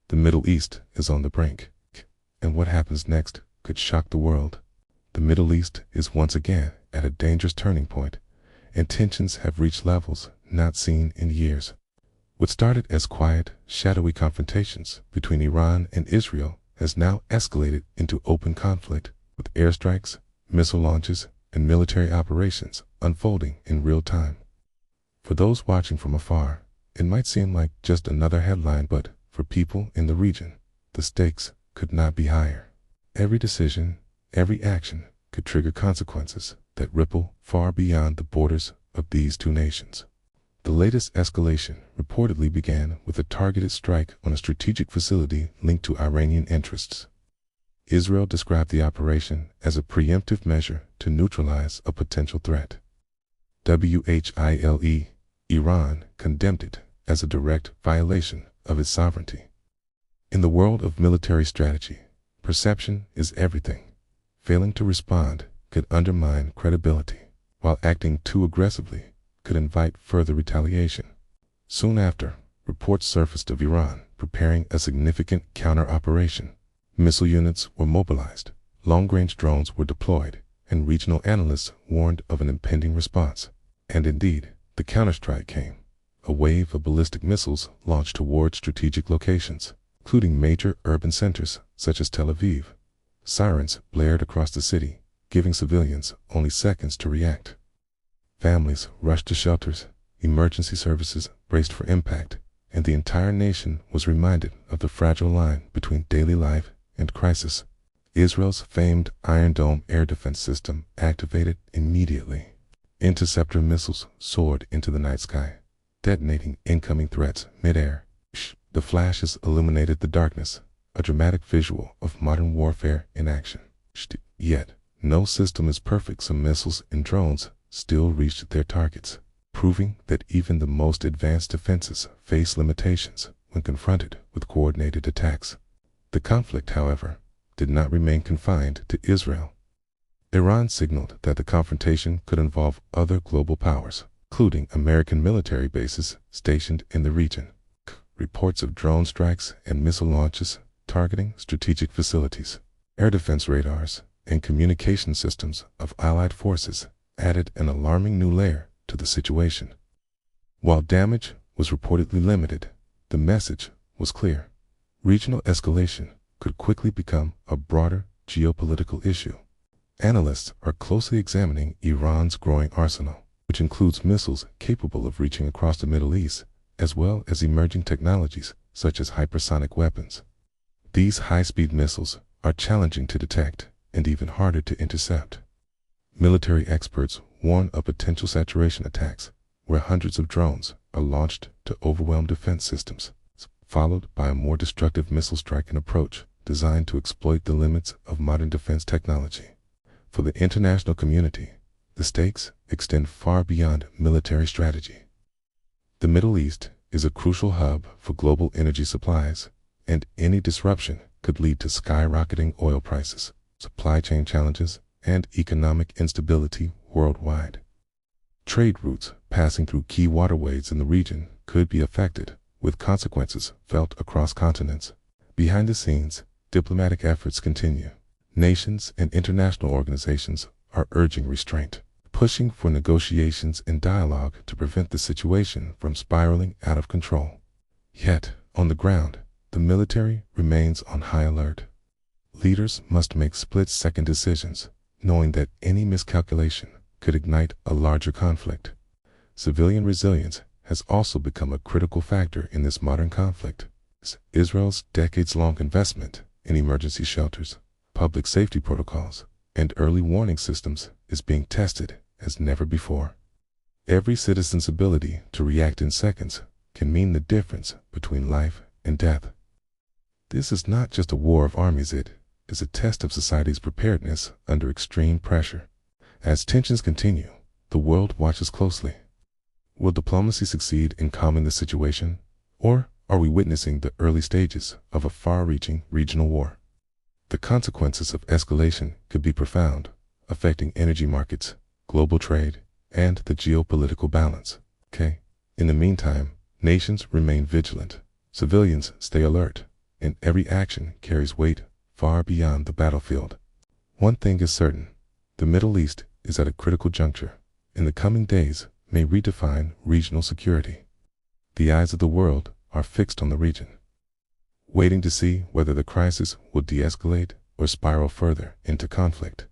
The Middle East is on the brink, and what happens next could shock the world. The Middle East is once again at a dangerous turning point, and tensions have reached levels not seen in years. What started as quiet, shadowy confrontations between Iran and Israel has now escalated into open conflict, with airstrikes, missile launches, and military operations unfolding in real time. For those watching from afar, it might seem like just another headline, but for people in the region, the stakes could not be higher. Every decision, every action could trigger consequences that ripple far beyond the borders of these two nations. The latest escalation reportedly began with a targeted strike on a strategic facility linked to Iranian interests. Israel described the operation as a preemptive measure to neutralize a potential threat. While Iran condemned it as a direct violation of its sovereignty. In the world of military strategy, perception is everything. Failing to respond could undermine credibility, while acting too aggressively could invite further retaliation. Soon after, reports surfaced of Iran preparing a significant counter-operation. Missile units were mobilized, long-range drones were deployed, and regional analysts warned of an impending response. And indeed, the counterstrike came. A wave of ballistic missiles launched towards strategic locations, including major urban centers such as Tel Aviv. Sirens blared across the city, giving civilians only seconds to react. Families rushed to shelters, emergency services braced for impact, and the entire nation was reminded of the fragile line between daily life and crisis. Israel's famed Iron Dome air defense system activated immediately. Interceptor missiles soared into the night sky, detonating incoming threats mid-air. The flashes illuminated the darkness, a dramatic visual of modern warfare in action. Yet, no system is perfect, so missiles and drones still reached their targets, proving that even the most advanced defenses face limitations when confronted with coordinated attacks. The conflict, however, did not remain confined to Israel. Iran signaled that the confrontation could involve other global powers, including American military bases stationed in the region. Reports of drone strikes and missile launches targeting strategic facilities, air defense radars, and communication systems of allied forces added an alarming new layer to the situation. While damage was reportedly limited, the message was clear. Regional escalation could quickly become a broader geopolitical issue. Analysts are closely examining Iran's growing arsenal, which includes missiles capable of reaching across the Middle East, as well as emerging technologies such as hypersonic weapons. These high-speed missiles are challenging to detect and even harder to intercept. Military experts warn of potential saturation attacks, where hundreds of drones are launched to overwhelm defense systems, followed by a more destructive missile striking approach designed to exploit the limits of modern defense technology. For the international community, the stakes extend far beyond military strategy. The Middle East is a crucial hub for global energy supplies, and any disruption could lead to skyrocketing oil prices, supply chain challenges, and economic instability worldwide. Trade routes passing through key waterways in the region could be affected, with consequences felt across continents. Behind the scenes, diplomatic efforts continue. Nations and international organizations are urging restraint, pushing for negotiations and dialogue to prevent the situation from spiraling out of control. Yet, on the ground, the military remains on high alert. Leaders must make split-second decisions, knowing that any miscalculation could ignite a larger conflict. Civilian resilience has also become a critical factor in this modern conflict. Israel's decades-long investment in emergency shelters, public safety protocols, and early warning systems is being tested as never before. Every citizen's ability to react in seconds can mean the difference between life and death. This is not just a war of armies, it is a test of society's preparedness under extreme pressure. As tensions continue, the world watches closely. Will diplomacy succeed in calming the situation, or are we witnessing the early stages of a far-reaching regional war? The consequences of escalation could be profound, affecting energy markets, global trade, and the geopolitical balance. In the meantime, nations remain vigilant, civilians stay alert, and every action carries weight far beyond the battlefield. One thing is certain, the Middle East is at a critical juncture, and the coming days may redefine regional security. The eyes of the world are fixed on the region, waiting to see whether the crisis will de-escalate or spiral further into conflict.